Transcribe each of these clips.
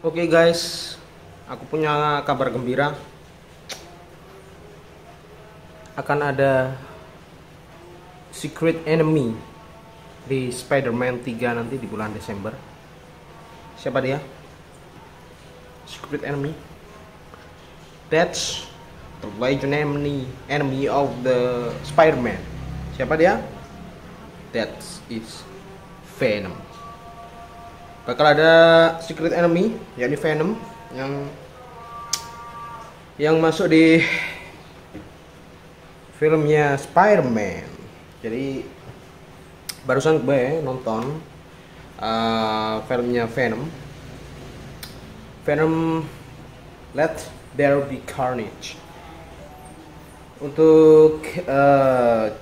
Oke guys, aku punya kabar gembira. Akan ada Secret Enemy di Spider-Man 3 nanti di bulan Desember. Siapa dia? Secret Enemy. That's the legend enemy of the Spider-Man. Siapa dia? That is Venom. Bakal ada secret enemy, yakni Venom yang masuk di filmnya Spider-Man. Jadi barusan gue nonton filmnya Venom Let There Be Carnage. Untuk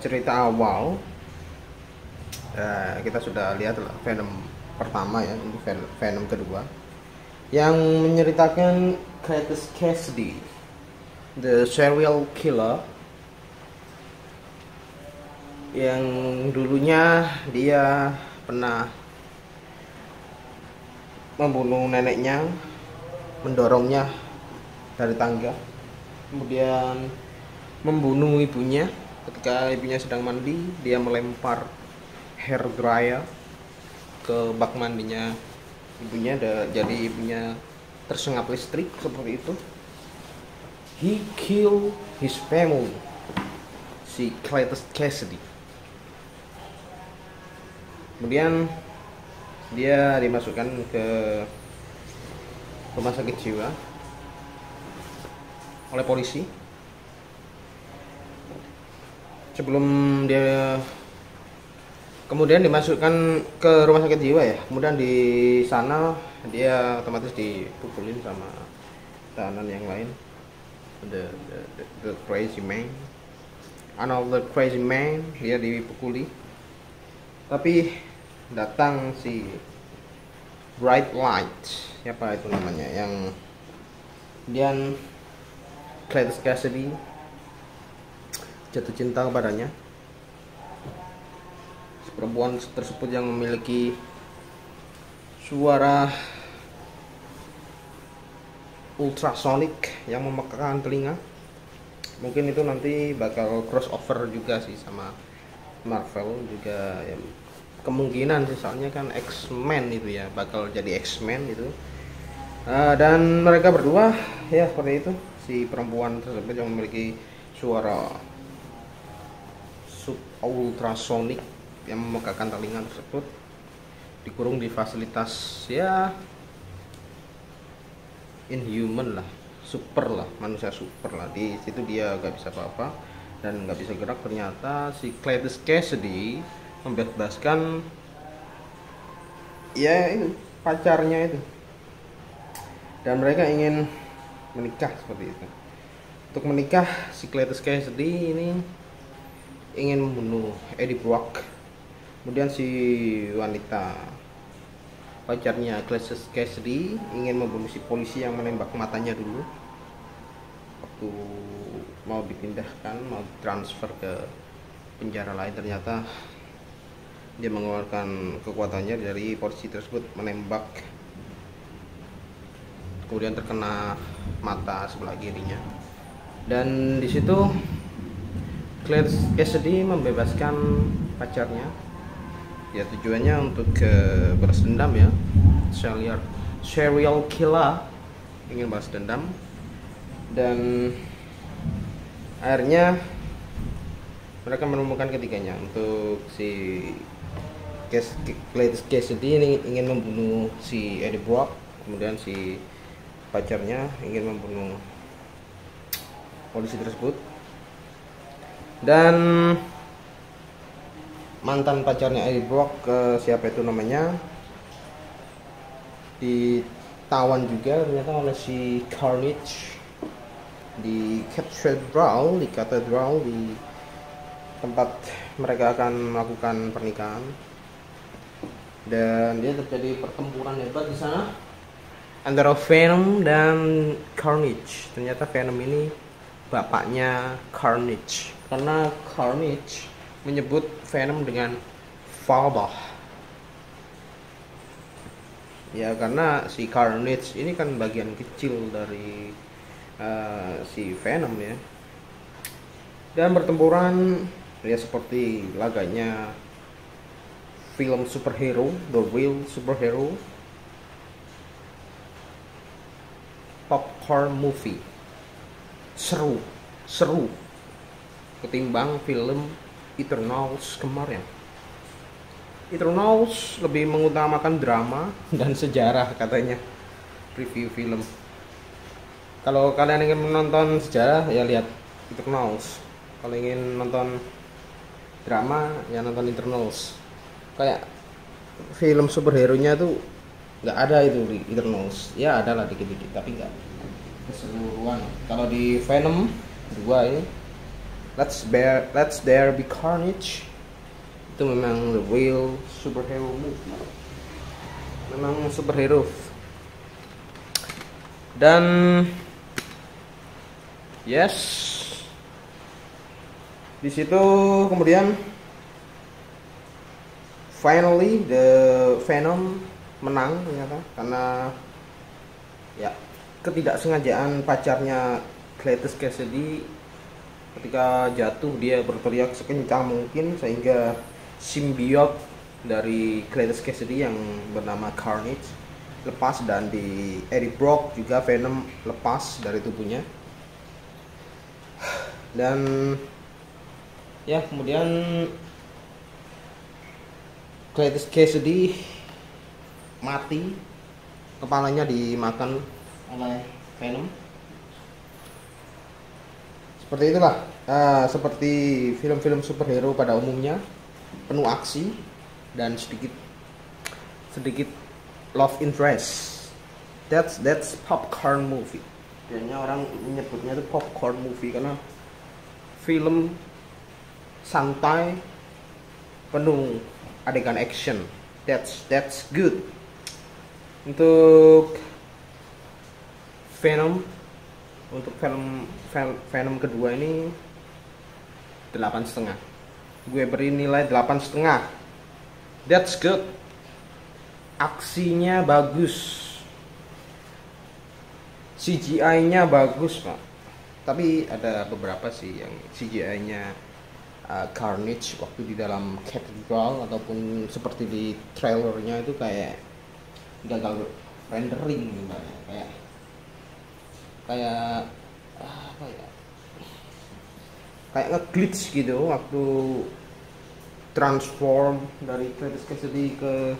cerita awal kita sudah lihat Venom pertama ya, ini Venom kedua yang menceritakan Cletus Cassidy, the serial killer yang dulunya dia pernah membunuh neneknya, mendorongnya dari tangga, kemudian membunuh ibunya ketika ibunya sedang mandi. Dia melempar hair dryer ke bak mandinya ibunya, jadi ibunya tersengat listrik seperti itu. He kill his family, si Cletus Cassidy. Kemudian dia dimasukkan ke rumah sakit jiwa oleh polisi. Sebelum dia kemudian dimasukkan ke rumah sakit jiwa ya, kemudian di sana dia otomatis dipukulin sama tahanan yang lain, the crazy man, another crazy man. Dia dipukuli, tapi datang si Bright Light, siapa itu namanya, yang kemudian Cletus Cassidy jatuh cinta kepadanya. Perempuan tersebut yang memiliki suara ultrasonic yang memekakan telinga. Mungkin itu nanti bakal crossover juga sih sama Marvel juga ya, kemungkinan sih, soalnya kan X-Men itu ya, bakal jadi X-Men itu. Dan mereka berdua ya seperti itu, si perempuan tersebut yang memiliki suara ultrasonic yang memekakan telinga tersebut dikurung di fasilitas ya inhuman lah, super lah, manusia super lah. Di situ dia gak bisa apa-apa dan gak bisa gerak. Ternyata si Cletus Cassidy membebaskan ya itu pacarnya itu, dan mereka ingin menikah seperti itu. Untuk menikah, si Cletus Cassidy ini ingin membunuh Eddie Brock. Kemudian si wanita pacarnya Cletus Cassidy ingin membunuh si polisi yang menembak matanya dulu waktu mau dipindahkan, mau transfer ke penjara lain. Ternyata dia mengeluarkan kekuatannya dari polisi tersebut, menembak, kemudian terkena mata sebelah kirinya. Dan di situ Cletus Cassidy membebaskan pacarnya. Ya tujuannya untuk balas dendam ya, serial killer ingin balas dendam. Dan akhirnya mereka menemukan ketiganya. Untuk si Cletus Cassidy ini ingin membunuh si Eddie Brock, kemudian si pacarnya ingin membunuh polisi tersebut, dan mantan pacarnya Eddie Brock, siapa itu namanya, ditawan juga ternyata oleh si Carnage di katedral di tempat mereka akan melakukan pernikahan. Dan dia terjadi pertempuran hebat di sana antara Venom dan Carnage. Ternyata Venom ini bapaknya Carnage, karena Carnage menyebut Venom dengan father. Ya karena si Carnage ini kan bagian kecil dari si Venom ya. Dan pertempuran ya seperti laganya film superhero, The Real Superhero, popcorn movie, seru ketimbang film Eternals kemarin. Eternals lebih mengutamakan drama dan sejarah katanya review film. Kalau kalian ingin menonton sejarah ya lihat Eternals. Kalau ingin nonton drama ya nonton Eternals. Kayak film superhero-nya tuh nggak ada itu di Eternals. Ya ada lah dikit-dikit tapi nggak keseluruhan. Kalau di Venom 2 ini Let's There Be Carnage itu memang the real superhero movie. Memang superhero. Dan yes, di situ kemudian finally the Venom menang ternyata karena ya ketidaksengajaan pacarnya Cletus Cassidy. Ketika jatuh dia berteriak sekencang mungkin sehingga simbiot dari Cletus Cassidy yang bernama Carnage lepas, dan di Eddie Brock juga Venom lepas dari tubuhnya. Dan ya kemudian Cletus Cassidy mati, kepalanya dimakan oleh Venom. Seperti itulah, seperti film-film superhero pada umumnya, penuh aksi dan sedikit love interest. That's popcorn movie. Biasanya orang menyebutnya itu popcorn movie karena film santai penuh adegan action. That's good. Untuk Venom kedua ini 8,5. Gue beri nilai 8,5. That's good. Aksinya bagus, CGI-nya bagus pak. Tapi ada beberapa sih yang CGI-nya Carnage waktu di dalam Cathedral ataupun seperti di trailernya itu kayak gagal rendering gitu, kayak apa ya, kayak nge-glitch gitu waktu transform dari Cletus Cassidy ke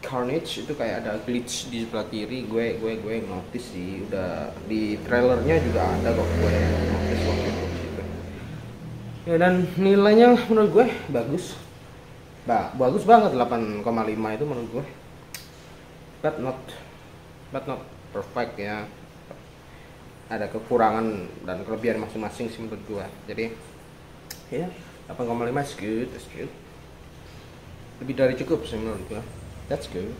Carnage. Itu kayak ada glitch di sebelah kiri. Gue notice sih, udah di trailernya juga ada kok, gue notice waktu itu gitu. Ya dan nilainya menurut gue bagus. Bagus banget, 8,5 itu menurut gue. But not perfect ya. Ada kekurangan dan kelebihan masing-masing sih menurut gue. Jadi ya 8,5 is good, that's good. Lebih dari cukup sih menurut gue. That's good.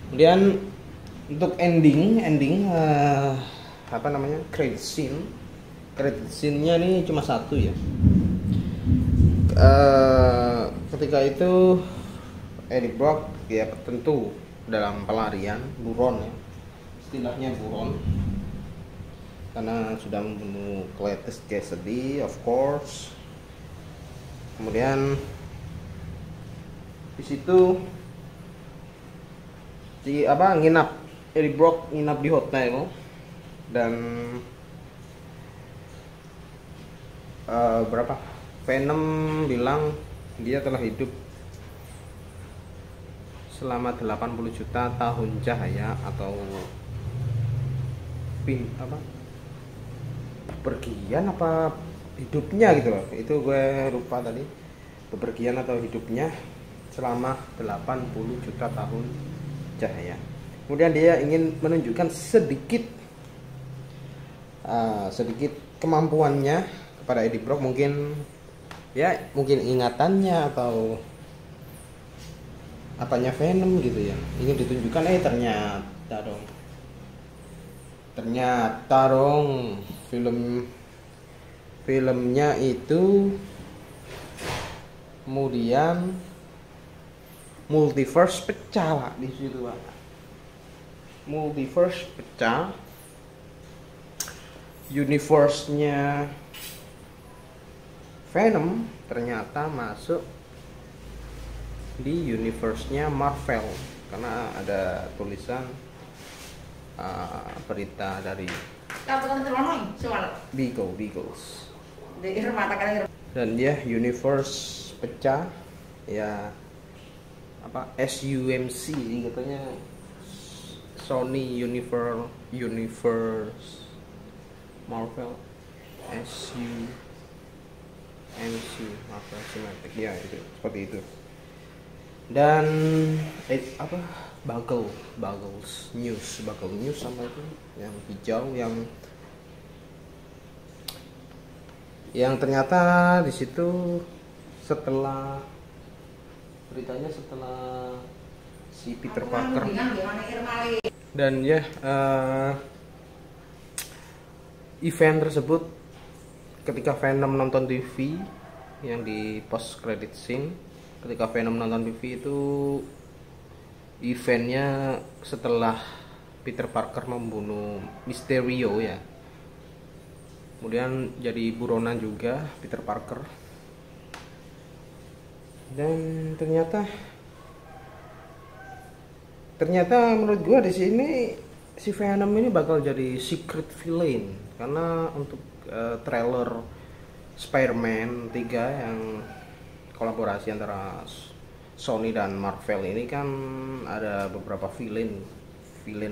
Kemudian untuk ending apa namanya, credit scene-nya nih cuma satu ya. Ketika itu Eddie Brock ya tentu dalam pelarian buron ya, istilahnya buron, karena sudah membunuh Cletus Cassidy of course. Kemudian di situ Eddie Brock nginap di hotel dan Venom bilang dia telah hidup selama 80 juta tahun cahaya atau bepergian apa hidupnya gitu loh. Itu gue lupa tadi, bepergian atau hidupnya selama 80 juta tahun cahaya. Kemudian dia ingin menunjukkan sedikit kemampuannya kepada Eddie Brock, mungkin ingatannya atau apanya Venom gitu ya, ingin ditunjukkan. Ternyata dong filmnya itu kemudian multiverse pecah lah di situ Pak. Multiverse pecah, universe-nya Venom ternyata masuk di universe-nya Marvel karena ada tulisan berita dari Beagles. Dan dia universe pecah ya, apa SUMC katanya, Sony Universe Marvel SUMC Marvel Cinematic ya, itu seperti itu. Dan Buggles News sama itu yang hijau yang ternyata di situ setelah si Peter Parker dan ya event tersebut ketika Venom nonton TV yang di post credit scene, ketika Venom nonton TV itu eventnya setelah Peter Parker membunuh Mysterio ya, kemudian jadi buronan juga Peter Parker. Dan ternyata menurut gua di sini si Venom ini bakal jadi secret villain karena untuk trailer Spider-Man 3 yang kolaborasi antara Sony dan Marvel ini kan ada beberapa villain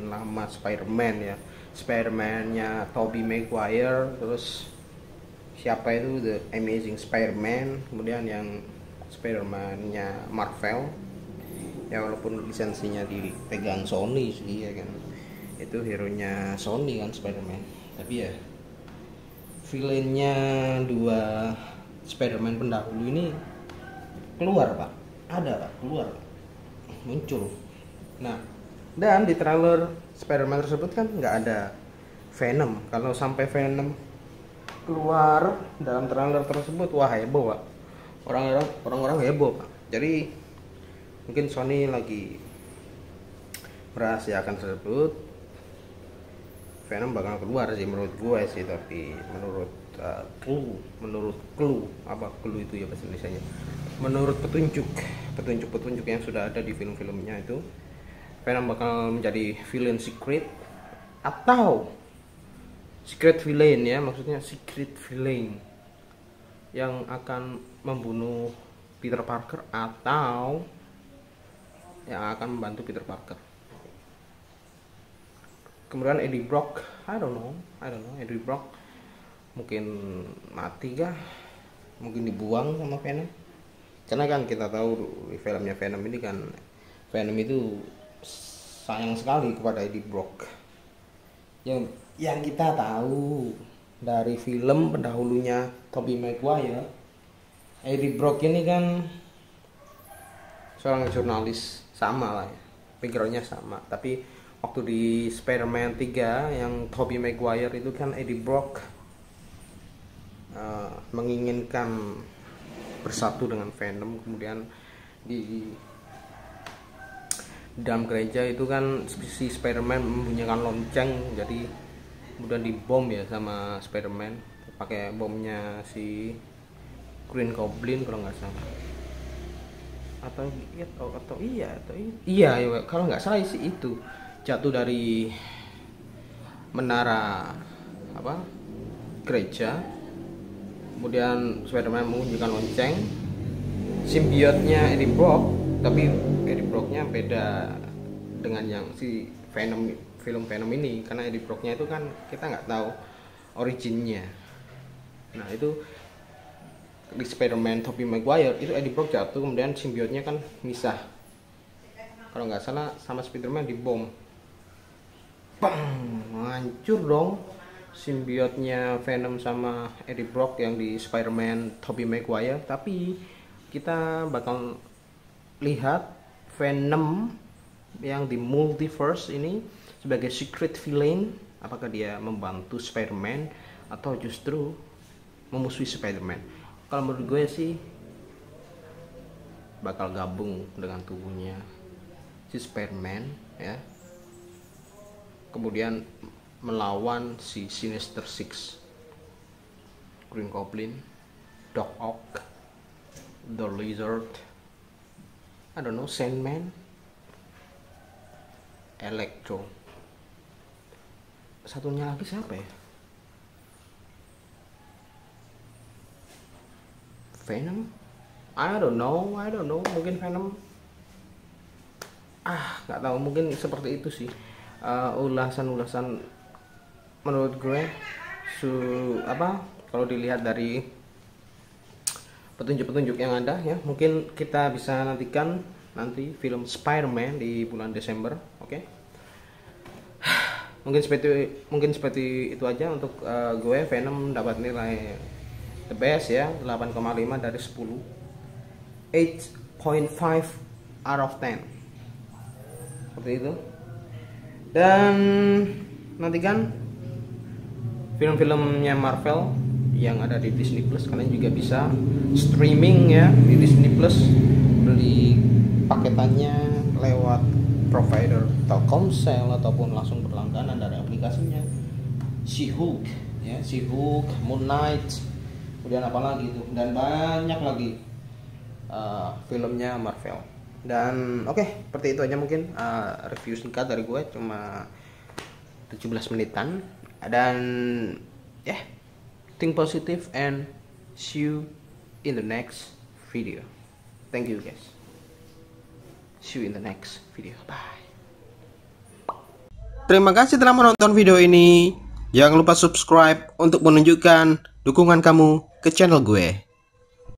lama Spider-Man ya. Spider-Man-nya Tobey Maguire, terus siapa itu The Amazing Spider-Man, kemudian yang Spider-Man-nya Marvel ya, walaupun lisensinya dipegang Sony sih ya kan, itu hero-nya Sony kan Spider-Man, tapi ya villainnya dua Spider-Man pendahulu ini keluar Pak, keluar muncul. Nah, dan di trailer Spider-Man tersebut kan nggak ada Venom. Kalau sampai Venom keluar dalam trailer tersebut, wah heboh Pak, orang-orang heboh Pak. Jadi mungkin Sony lagi merahasiakan tersebut, Venom bakal keluar sih menurut gue sih, tapi menurut clue itu ya bahasa Indonesianya, menurut petunjuk yang sudah ada di film-filmnya itu, Venom bakal menjadi villain secret atau secret villain ya, maksudnya secret villain yang akan membunuh Peter Parker atau yang akan membantu Peter Parker. Kemudian Eddie Brock, I don't know, Eddie Brock mungkin mati kah, mungkin dibuang sama Venom, karena kan kita tahu di filmnya Venom ini kan, Venom itu sayang sekali kepada Eddie Brock. Yang kita tahu dari film pendahulunya Tobey Maguire, Eddie Brock ini kan seorang jurnalis, sama lah ya, backgroundnya sama. Tapi waktu di Spider-Man 3 yang Tobey Maguire itu kan Eddie Brock menginginkan bersatu dengan Venom, kemudian di dalam gereja itu kan si Spider-Man membunyikan lonceng, jadi kemudian dibom ya sama Spider-Man pakai bomnya si Green Goblin kalau nggak salah, atau iya kalau nggak salah sih itu jatuh dari menara gereja, kemudian Spider-Man membunyikan lonceng, simbiotnya Eddie Brock, tapi Eddie Brocknya beda dengan yang si Venom, film Venom ini, karena Eddie Brocknya itu kan kita nggak tahu originnya. Nah itu di Spider-Man Tobey Maguire itu Eddie Brock jatuh, kemudian simbiotnya kan misah, kalau nggak salah sama Spider-Man dibom, bang, hancur dong simbiotnya Venom sama Eddie Brock yang di Spider-Man Tobey Maguire. Tapi kita bakal lihat Venom yang di multiverse ini sebagai secret villain, apakah dia membantu Spider-Man atau justru memusuhi Spider-Man. Kalau menurut gue sih bakal gabung dengan tubuhnya si Spider-Man ya, kemudian melawan si Sinister Six, Green Goblin, Doc Ock, The Lizard, I don't know, Sandman, Electro. Satunya lagi siapa ya? Venom? I don't know, mungkin Venom. Nggak tahu, mungkin seperti itu sih. Ulasan menurut gue kalau dilihat dari petunjuk-petunjuk yang ada ya, mungkin kita bisa nantikan nanti film Spider-Man di bulan Desember. Oke. Mungkin seperti itu aja untuk gue. Venom dapat nilai the best ya, 8,5 dari 10. 8.5 out of 10. Seperti itu. Dan nantikan film-filmnya Marvel yang ada di Disney Plus. Kalian juga bisa streaming ya di Disney Plus, beli paketannya lewat provider Telkomsel ataupun langsung berlangganan dari aplikasinya. She-Hulk ya, She-Hulk, Moon Knight, kemudian apa lagi itu, dan banyak lagi filmnya Marvel. Dan oke, seperti itu aja mungkin review singkat dari gue, cuma 17 menitan. Dan think positive and see you in the next video. Thank you guys. See you in the next video. Bye. Terima kasih telah menonton video ini. Jangan lupa subscribe untuk menunjukkan dukungan kamu ke channel gue.